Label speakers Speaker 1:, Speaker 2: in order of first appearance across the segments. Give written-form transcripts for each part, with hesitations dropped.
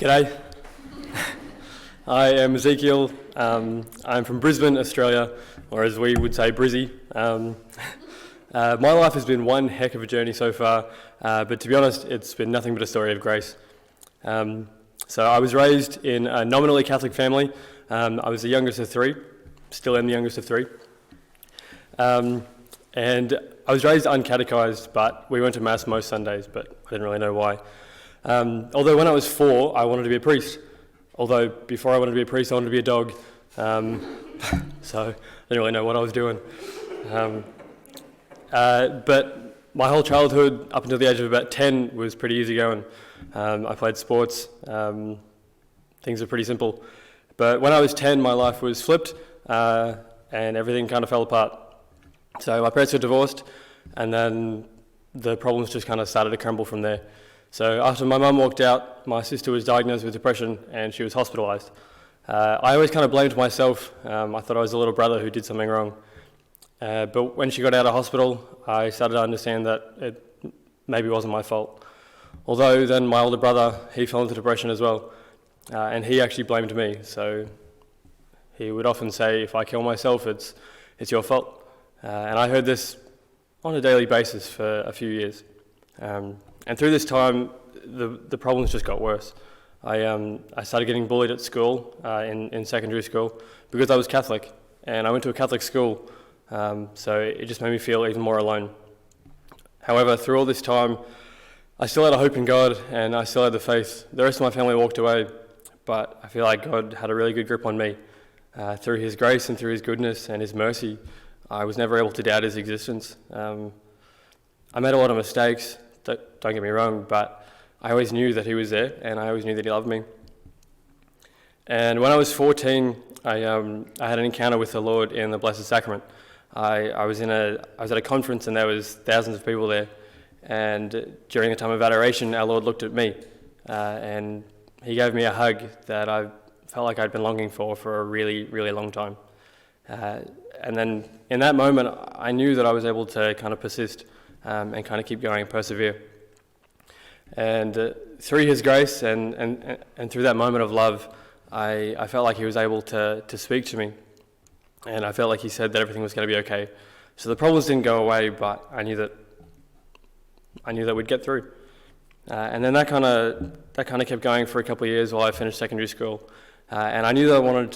Speaker 1: G'day. I am Ezekiel. I'm from Brisbane, Australia, or as we would say, Brizzy. My life has been one heck of a journey so far, but to be honest, it's been nothing but a story of grace. So I was raised in a nominally Catholic family. I was the youngest of three, still am the youngest of three. And I was raised uncatechized, but we went to Mass most Sundays, but I didn't really know why. Although when I was 4, I wanted to be a priest. Although before I wanted to be a priest, I wanted to be a dog. So I didn't really know what I was doing. But my whole childhood, up until the age of about 10, was pretty easy going. I played sports. Things were pretty simple. But when I was 10, my life was flipped, and everything kind of fell apart. So my parents got divorced, and then the problems just kind of started to crumble from there. So after my mum walked out, my sister was diagnosed with depression, and she was hospitalised. I always kind of blamed myself. I thought I was the little brother who did something wrong. But when she got out of hospital, I started to understand that it maybe wasn't my fault. Although then my older brother, he fell into depression as well, and he actually blamed me. So he would often say, if I kill myself, it's your fault. And I heard this on a daily basis for a few years. And through this time, the problems just got worse. I started getting bullied at school, in secondary school, because I was Catholic, and I went to a Catholic school, so it just made me feel even more alone. However, through all this time, I still had a hope in God, and I still had the faith. The rest of my family walked away, but I feel like God had a really good grip on me. Through His grace and through His goodness and His mercy, I was never able to doubt His existence. I made a lot of mistakes, don't get me wrong, but I always knew that He was there, and I always knew that He loved me. And when I was 14, I had an encounter with the Lord in the Blessed Sacrament. I was at a conference, and there was thousands of people there. And during the time of adoration, our Lord looked at me, and He gave me a hug that I felt like I'd been longing for a really, really long time. And then in that moment, I knew that I was able to kind of persist and kind of keep going and persevere. And through His grace and through that moment of love, I felt like He was able to speak to me. And I felt like He said that everything was going to be okay. So the problems didn't go away, but I knew that we'd get through. And then that kind of kept going for a couple of years while I finished secondary school. And I knew that I wanted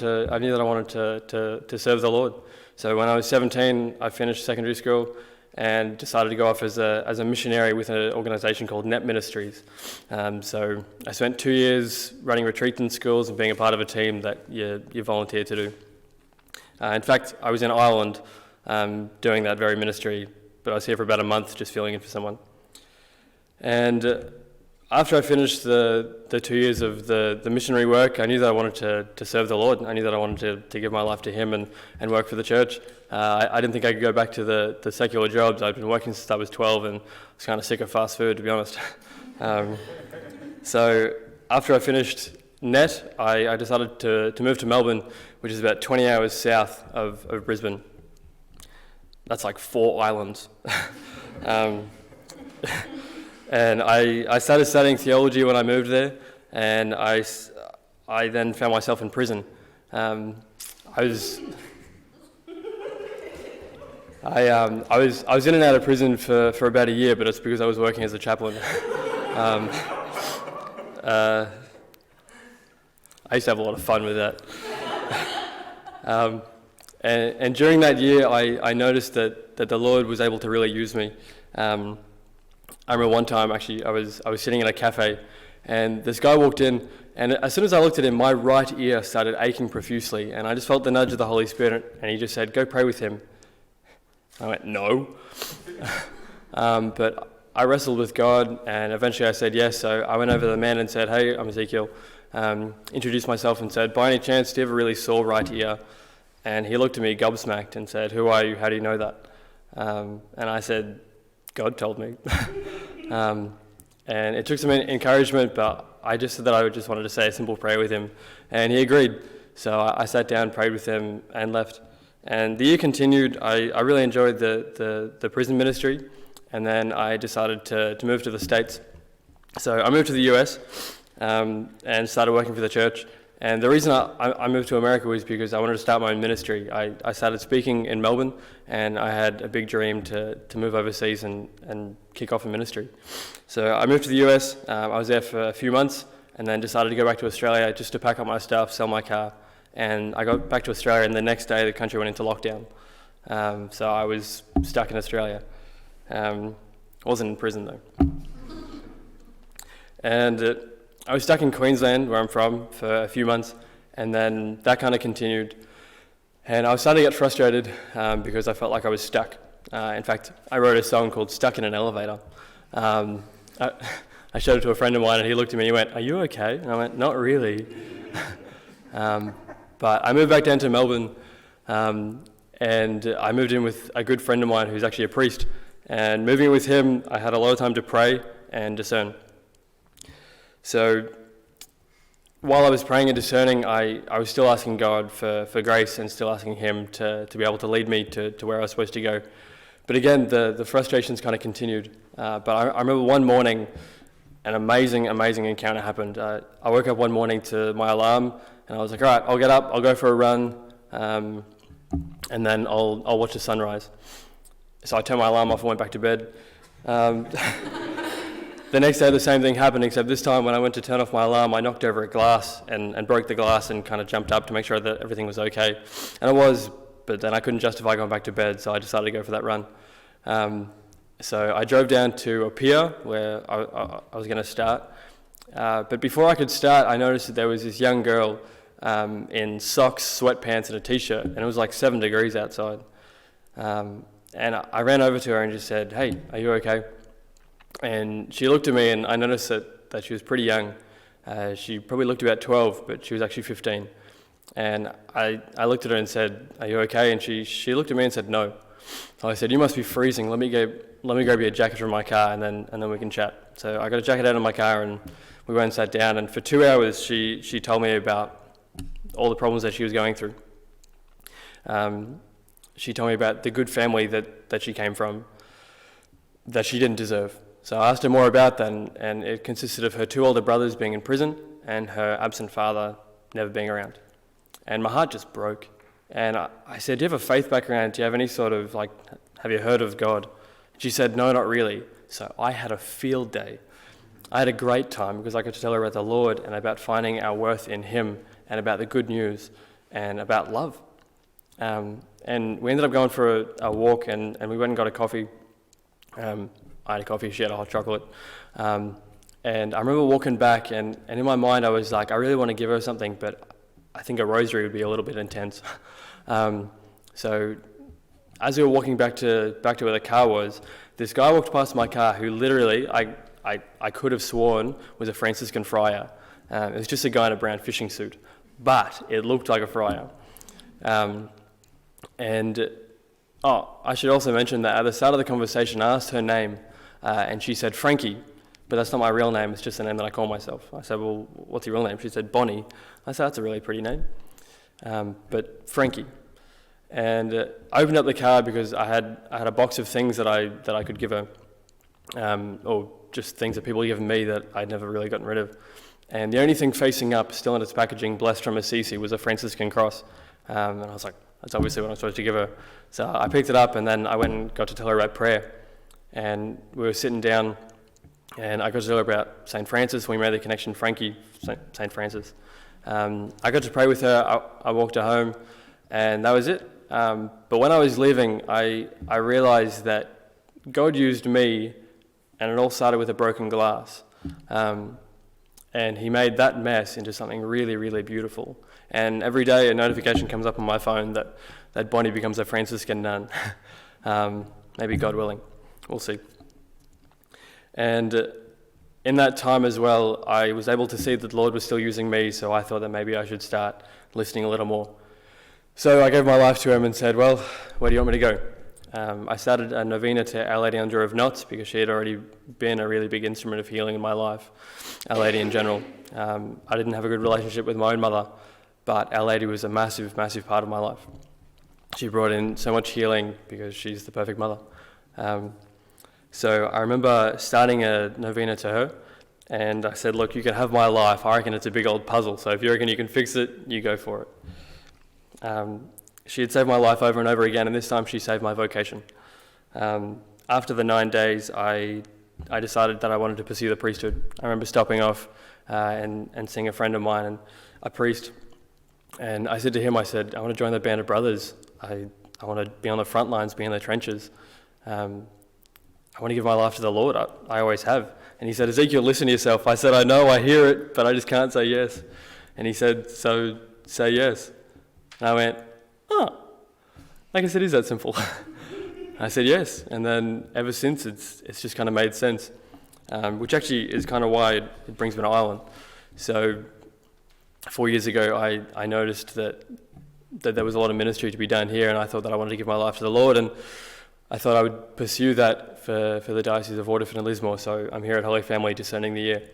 Speaker 1: to serve the Lord. So when I was 17, I finished secondary school and decided to go off as a missionary with an organisation called Net Ministries. So I spent 2 years running retreats in schools and being a part of a team that you volunteer to do. In fact, I was in Ireland doing that very ministry, but I was here for about a month just filling in for someone. And after I finished the 2 years of the missionary work, I knew that I wanted to serve the Lord. I knew that I wanted to give my life to Him and work for the church. I didn't think I could go back to the secular jobs. I'd been working since I was 12 and I was kind of sick of fast food, to be honest. So after I finished Net, I decided to move to Melbourne, which is about 20 hours south of Brisbane. That's like 4 islands. And I started studying theology when I moved there, and I then found myself in prison. I was in and out of prison for about a year, but it's because I was working as a chaplain. I used to have a lot of fun with that. And during that year, I noticed that the Lord was able to really use me. I remember one time, actually, I was sitting in a cafe, and this guy walked in, and as soon as I looked at him, my right ear started aching profusely, and I just felt the nudge of the Holy Spirit, and He just said, "Go pray with him." I went, "No." But I wrestled with God, and eventually I said yes. So I went over to the man and said, "Hey, I'm Ezekiel." Introduced myself and said, "By any chance, do you have a really sore right ear?" And he looked at me gobsmacked and said, "Who are you? How do you know that?" And I said, "God told me." And it took some encouragement, but I just said that I just wanted to say a simple prayer with him, and he agreed. So I sat down, prayed with him, and left. And the year continued. I really enjoyed the prison ministry, and then I decided to move to the States. So I moved to the US, and started working for the church. And the reason I moved to America was because I wanted to start my own ministry. I started speaking in Melbourne, and I had a big dream to move overseas and kick off a ministry. So I moved to the US. I was there for a few months, and then decided to go back to Australia just to pack up my stuff, sell my car. And I got back to Australia, and the next day the country went into lockdown. So I was stuck in Australia. I wasn't in prison though. And I was stuck in Queensland, where I'm from, for a few months, and then that kind of continued. And I was starting to get frustrated because I felt like I was stuck. In fact, I wrote a song called Stuck in an Elevator. I showed it to a friend of mine, and he looked at me and he went, "Are you okay?" And I went, "Not really." But I moved back down to Melbourne, and I moved in with a good friend of mine who's actually a priest. And moving in with him, I had a lot of time to pray and discern. So while I was praying and discerning, I was still asking God for grace and still asking him to be able to lead me to where I was supposed to go. But again, the frustrations kind of continued. But I remember one morning, an amazing encounter happened. I woke up one morning to my alarm, and I was like, all right, I'll get up, I'll go for a run, and then I'll watch the sunrise. So I turned my alarm off and went back to bed. The next day, the same thing happened, except this time when I went to turn off my alarm, I knocked over a glass and broke the glass and kind of jumped up to make sure that everything was okay. And it was, but then I couldn't justify going back to bed, so I decided to go for that run. So I drove down to a pier where I was going to start. But before I could start, I noticed that there was this young girl in socks, sweatpants, and a t-shirt, and it was like 7 degrees outside. And I ran over to her and just said, "Hey, are you okay?" And she looked at me, and I noticed that she was pretty young. She probably looked about 12, but she was actually 15. And I looked at her and said, "Are you okay?" And she looked at me and said, "No." So I said, "You must be freezing. Let me grab you a jacket from my car, and then we can chat." So I got a jacket out of my car, and we went and sat down. And for 2 hours, she told me about all the problems that she was going through. She told me about the good family that she came from, that she didn't deserve. So I asked her more about that, and it consisted of her 2 older brothers being in prison and her absent father never being around. And my heart just broke. And I said, "Do you have a faith background? Do you have any sort of, have you heard of God?" She said, "No, not really." So I had a field day. I had a great time because I got to tell her about the Lord and about finding our worth in him and about the good news and about love. And we ended up going for a walk, and we went and got a coffee. I had a coffee, she had a hot chocolate. And I remember walking back, and in my mind I was like, I really want to give her something, but I think a rosary would be a little bit intense. So as we were walking back to where the car was, this guy walked past my car who literally, I could have sworn was a Franciscan friar. It was just a guy in a brown fishing suit, but it looked like a friar. I should also mention that at the start of the conversation, I asked her name, and she said Frankie, but that's not my real name, it's just the name that I call myself. I said, "Well, what's your real name?" She said, "Bonnie." I said, "That's a really pretty name." But Frankie. And I opened up the car because I had a box of things that I could give her, or just things that people had given me that I'd never really gotten rid of. And the only thing facing up, still in its packaging, blessed from Assisi, was a Franciscan cross. And I was like, that's obviously what I'm supposed to give her. So I picked it up, and then I went and got to tell her about prayer. And we were sitting down, and I got to tell her about St. Francis. We made the connection, Frankie, St. Francis. I got to pray with her. I walked her home, and that was it. But when I was leaving, I realized that God used me, and it all started with a broken glass. And he made that mess into something really, really beautiful. And every day a notification comes up on my phone that Bonnie becomes a Franciscan nun. Maybe God willing. We'll see. And in that time as well, I was able to see that the Lord was still using me, so I thought that maybe I should start listening a little more. So I gave my life to him and said, "Well, where do you want me to go?" I started a novena to Our Lady Under of Knots because she had already been a really big instrument of healing in my life, Our Lady in general. I didn't have a good relationship with my own mother, but Our Lady was a massive, massive part of my life. She brought in so much healing because she's the perfect mother. So I remember starting a novena to her, And I said, look, you can have my life. I reckon it's a big old puzzle. So if you reckon you can fix it, you go for it. She had saved my life over and over again, and this time she saved my vocation. After the 9 days, I decided that I wanted to pursue the priesthood. I remember stopping off and seeing a friend of mine, and a priest, and I said to him, I said, I want to join the band of brothers. I want to be on the front lines, be in the trenches. I want to give my life to the Lord. I always have. And he said, Ezekiel, listen to yourself. I said, I know, I hear it, but I just can't say yes. And he said, so say yes. And I went, oh, I guess it is that simple. I said yes, and then ever since it's just kind of made sense, which actually is kind of why it brings me to Ireland. So 4 years ago, I noticed that there was a lot of ministry to be done here, and I thought that I wanted to give my life to the Lord, and I thought I would pursue that for the Diocese of Waterford and Lismore. So I'm here at Holy Family discerning the year.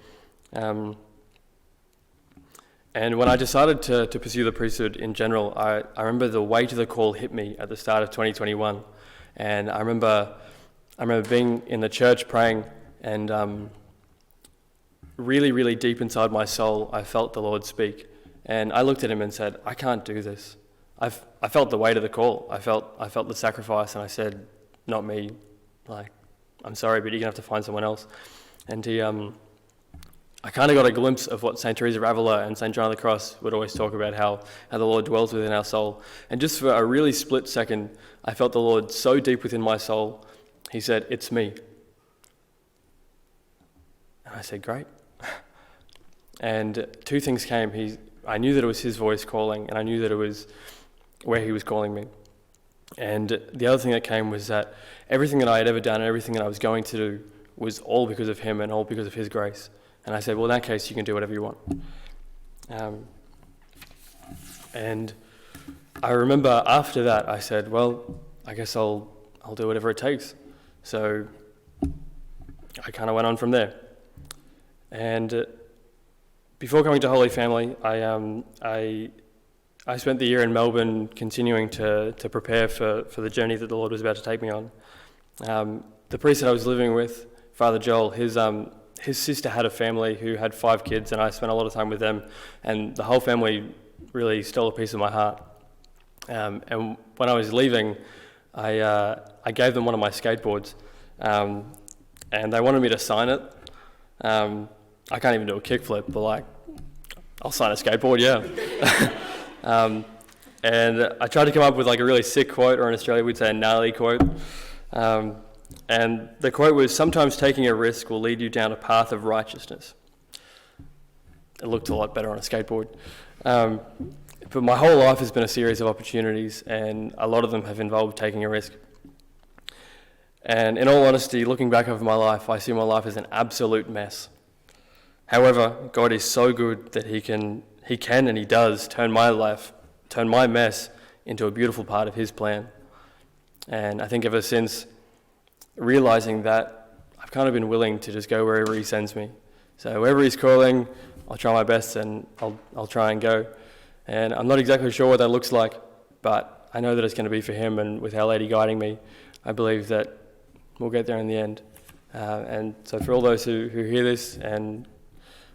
Speaker 1: And when I decided to pursue the priesthood in general, I remember the weight of the call hit me at the start of 2021. And I remember being in the church praying, and really, really deep inside my soul, I felt the Lord speak. And I looked at him and said, I can't do this. I felt the weight of the call. I felt the sacrifice, and I said, not me. Like, I'm sorry, but you're gonna have to find someone else. And I kind of got a glimpse of what St. Teresa of Avila and St. John of the Cross would always talk about, how the Lord dwells within our soul. And just for a really split second, I felt the Lord so deep within my soul, he said, it's me. And I said, great. And two things came. I knew that it was his voice calling, and I knew that it was where he was calling me. And the other thing that came was that everything that I had ever done and everything that I was going to do was all because of him and all because of his grace. And I said, well, in that case, you can do whatever you want. And I remember after that, I said, well, I guess I'll do whatever it takes. So I kind of went on from there. And before coming to Holy Family, I spent the year in Melbourne continuing to prepare for the journey that the Lord was about to take me on. The priest that I was living with, Father Joel, his sister had a family who had 5 kids, and I spent a lot of time with them, and the whole family really stole a piece of my heart. And when I was leaving, I gave them one of my skateboards, and they wanted me to sign it. I can't even do a kickflip, but like, I'll sign a skateboard, yeah. And I tried to come up with like a really sick quote, or in Australia we'd say a gnarly quote. And the quote was, sometimes taking a risk will lead you down a path of righteousness. It looked a lot better on a skateboard. But my whole life has been a series of opportunities, and a lot of them have involved taking a risk. And in all honesty, looking back over my life, I see my life as an absolute mess. However, God is so good that he can and he does turn my mess into a beautiful part of his plan. And I think ever since realizing that, I've kind of been willing to just go wherever he sends me. So wherever he's calling, I'll try my best, and I'll try and go. And I'm not exactly sure what that looks like, but I know that it's going to be for him, and with Our Lady guiding me, I believe that we'll get there in the end. And so for all those who hear this, and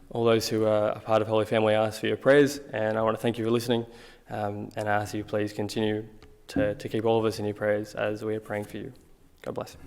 Speaker 1: all those who are a part of Holy Family, I ask for your prayers, and I want to thank you for listening, and I ask you please continue to keep all of us in your prayers as we are praying for you. God bless.